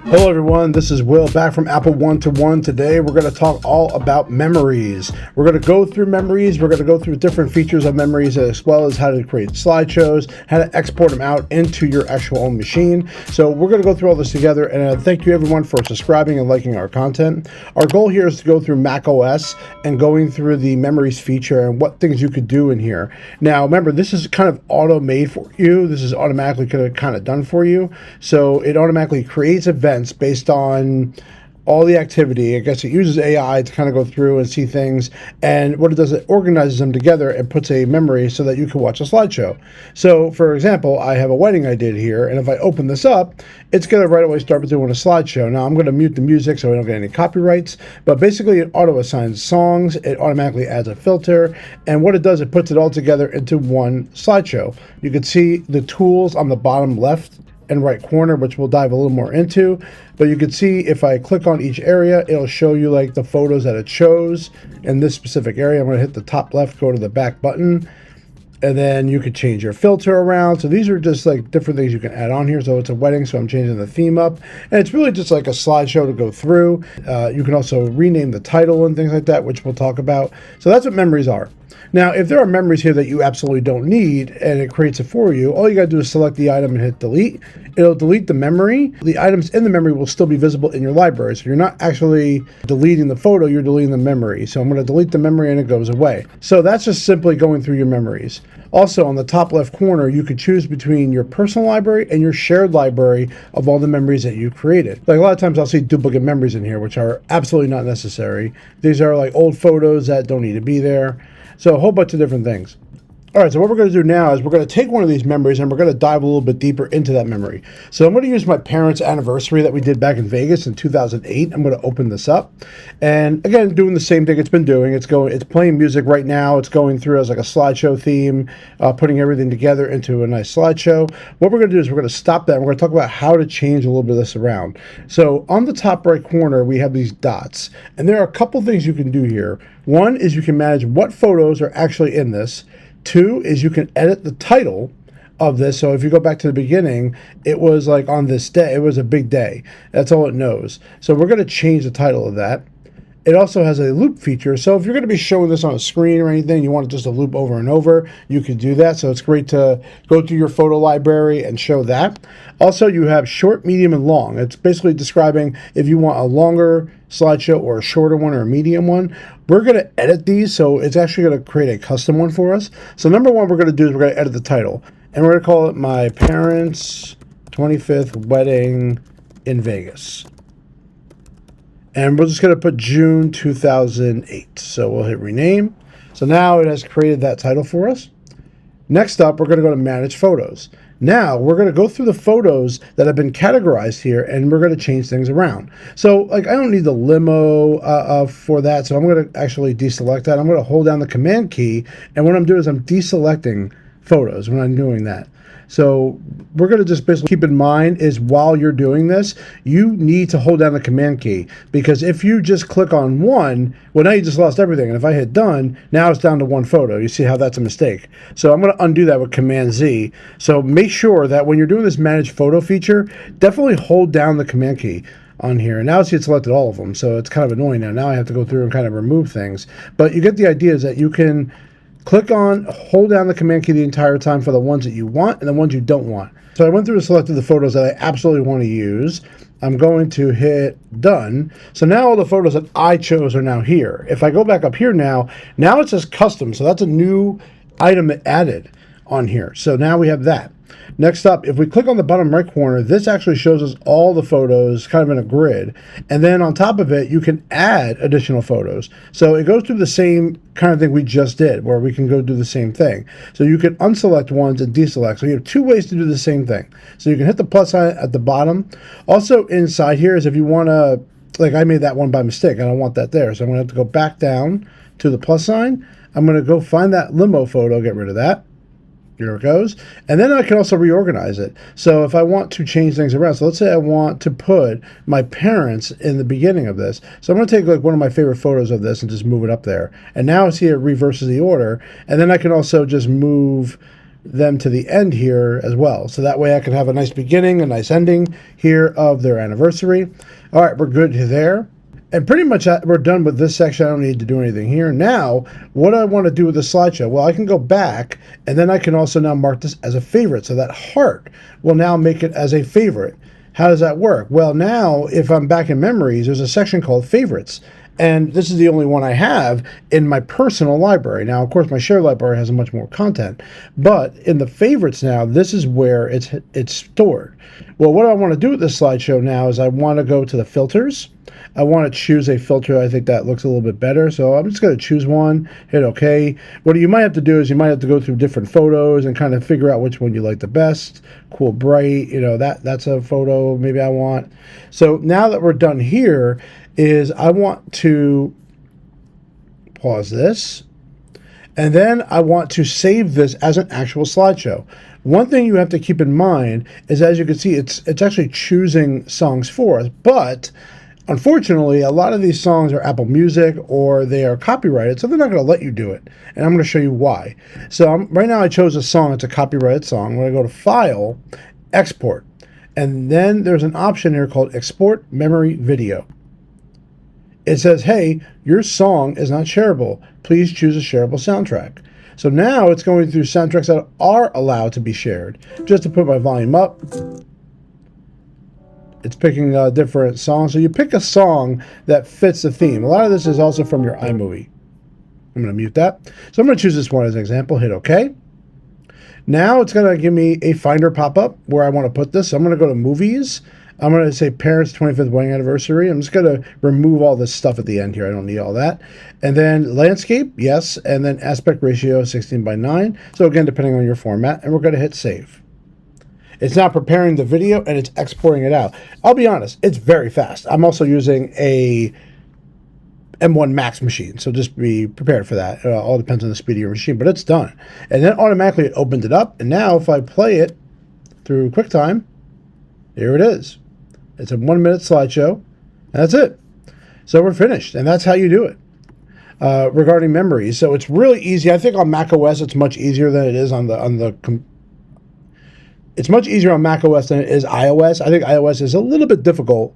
Hello everyone, this is Will back from Apple One-to-One. Today we're going to talk all about memories. We're going to go through memories, we're going to go through different features of memories as well as how to create slideshows, how to export them out into your actual own machine. So we're going to go through all this together, and thank you everyone for subscribing and liking our content. Our goal here is to go through macOS and going through the memories feature and what things you could do in here. Now remember, this is kind of auto-made for you. This is automatically kind of done for you. So it automatically creates events based on all the activity. I guess it uses AI to kind of go through and see things, and what it does, it organizes them together and puts a memory so that you can watch a slideshow. So for example, I have a wedding I did here, and if I open this up, it's going to right away start doing a slideshow. Now I'm going to mute the music so I don't get any copyrights, but basically it auto assigns songs, it automatically adds a filter, and what it does, it puts it all together into one slideshow. You can see the tools on the bottom left and right corner, which we'll dive a little more into, but you can see if I click on each area, it'll show you like the photos that it shows in this specific area. I'm going to hit the top left, go to the back button, and then you could change your filter around. So these are just like different things you can add on here. So it's a wedding, so I'm changing the theme up, and it's really just like a slideshow to go through. You can also rename the title and things like that, which we'll talk about. So that's what memories are. Now, if there are memories here that you absolutely don't need and it creates it for you, all you got to do is select the item and hit delete. It'll delete the memory. The items in the memory will still be visible in your library. So you're not actually deleting the photo, you're deleting the memory. So I'm going to delete the memory and it goes away. So that's just simply going through your memories. Also, on the top left corner, you could choose between your personal library and your shared library of all the memories that you created. Like a lot of times I'll see duplicate memories in here, which are absolutely not necessary. These are like old photos that don't need to be there. So a whole bunch of different things. All right, so what we're going to do now is we're going to take one of these memories and we're going to dive a little bit deeper into that memory. So I'm going to use my parents' anniversary that we did back in Vegas in 2008. I'm going to open this up. And again, doing the same thing it's been doing. It's playing music right now. It's going through as like a slideshow theme, putting everything together into a nice slideshow. What we're going to do is we're going to stop that and we're going to talk about how to change a little bit of this around. So on the top right corner, we have these dots. And there are a couple things you can do here. One is you can manage what photos are actually in this. Two is you can edit the title of this. So if you go back to the beginning, it was like on this day, it was a big day. That's all it knows. So we're going to change the title of that. It also has a loop feature. So if you're going to be showing this on a screen or anything, you want it just to loop over and over, you can do that. So it's great to go through your photo library and show that. Also, you have short, medium, and long. It's basically describing if you want a longer slideshow or a shorter one or a medium one. We're going to edit these, so it's actually going to create a custom one for us. So number one we're going to do is we're going to edit the title. And we're going to call it My Parents' 25th Wedding in Vegas. And we're just going to put June 2008. So we'll hit rename. So now it has created that title for us. Next up, we're going to go to Manage Photos. Now we're going to go through the photos that have been categorized here, and we're going to change things around. So like I don't need the limo for that, so I'm going to actually deselect that. I'm going to hold down the Command key, and what I'm doing is I'm deselecting photos when I'm doing that. So we're going to just basically keep in mind is while you're doing this, you need to hold down the Command key, because if you just click on one, well, now you just lost everything. And if I hit done, now it's down to one photo. You see how that's a mistake. So I'm going to undo that with Command Z. So make sure that when you're doing this Manage Photo feature, definitely hold down the Command key on here. And now see it selected all of them. So it's kind of annoying now. Now I have to go through and kind of remove things. But you get the idea is that you can click on, hold down the Command key the entire time for the ones that you want and the ones you don't want. So I went through and selected the photos that I absolutely want to use. I'm going to hit done. So now all the photos that I chose are now here. If I go back up here now it says custom. So that's a new item added on here. So now we have that. Next up, if we click on the bottom right corner, this actually shows us all the photos kind of in a grid. And then on top of it, you can add additional photos. So it goes through the same kind of thing we just did, where we can go do the same thing. So you can unselect ones and deselect. So you have two ways to do the same thing. So you can hit the plus sign at the bottom. Also inside here is if you want to, like I made that one by mistake. I don't want that there. So I'm going to have to go back down to the plus sign. I'm going to go find that limo photo, get rid of that. Here it goes. And then I can also reorganize it. So if I want to change things around, so let's say I want to put my parents in the beginning of this. So I'm going to take like one of my favorite photos of this and just move it up there. And now see it reverses the order. And then I can also just move them to the end here as well. So that way I can have a nice beginning, a nice ending here of their anniversary. All right, we're good there. And pretty much we're done with this section. I don't need to do anything here. Now, what do I want to do with the slideshow? Well, I can go back, and then I can also now mark this as a favorite. So that heart will now make it as a favorite. How does that work? Well, now, if I'm back in memories, there's a section called favorites. And this is the only one I have in my personal library. Now, of course, my shared library has much more content. But in the favorites now, this is where it's stored. Well, what I want to do with this slideshow now is I want to go to the filters. I want to choose a filter. I think that looks a little bit better. So I'm just going to choose one, hit OK. What you might have to do is you might have to go through different photos and kind of figure out which one you like the best. Cool, bright, that's a photo maybe I want. So now that we're done here, is I want to pause this, and then I want to save this as an actual slideshow. One thing you have to keep in mind is, as you can see, it's actually choosing songs for us, but unfortunately, a lot of these songs are Apple Music or they are copyrighted, so they're not going to let you do it, and I'm going to show you why. So right now I chose a song. It's a copyrighted song. I'm going to go to File, Export, and then there's an option here called Export Memory Video. It says, hey, your song is not shareable. Please choose a shareable soundtrack. So now it's going through soundtracks that are allowed to be shared. Just to put my volume up, it's picking different songs. So you pick a song that fits the theme. A lot of this is also from your iMovie. I'm going to mute that. So I'm going to choose this one as an example, hit OK. Now it's going to give me a Finder pop-up where I want to put this. So I'm going to go to Movies. I'm going to say Parents' 25th Wedding Anniversary. I'm just going to remove all this stuff at the end here. I don't need all that. And then Landscape, yes. And then Aspect Ratio, 16:9. So again, depending on your format. And we're going to hit Save. It's now preparing the video and it's exporting it out. I'll be honest, it's very fast. I'm also using a M1 Max machine, so just be prepared for that. It all depends on the speed of your machine, but it's done. And then automatically it opened it up. And now if I play it through QuickTime, here it is. It's a 1 minute slideshow, and that's it. So we're finished, and that's how you do it. Regarding memories, so it's really easy. I think on macOS it's much easier than it is on it's much easier on macOS than it is iOS. I think iOS is a little bit difficult,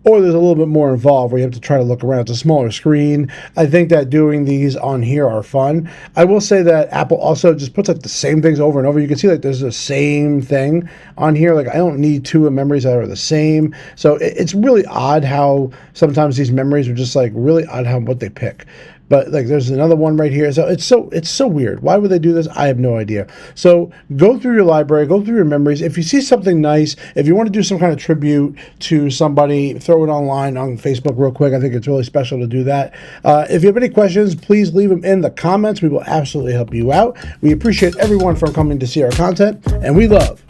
or there's a little bit more involved where you have to try to look around. It's a smaller screen. I think that doing these on here are fun. I will say that Apple also just puts like the same things over and over. You can see like there's the same thing on here. Like I don't need two memories that are the same. So it's really odd how sometimes these memories are just like really odd how what they pick. But like there's another one right here. So it's so weird. Why would they do this? I have no idea. So go through your library, go through your memories. If you see something nice, if you want to do some kind of tribute to somebody, throw it online on Facebook real quick. I think it's really special to do that. If you have any questions, please leave them in the comments. We will absolutely help you out. We appreciate everyone for coming to see our content, and we love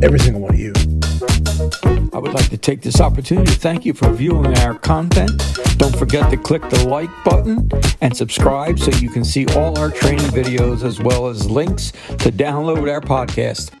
every single one of you. I would like to take this opportunity to thank you for viewing our content. Don't forget to click the like button and subscribe so you can see all our training videos as well as links to download our podcast.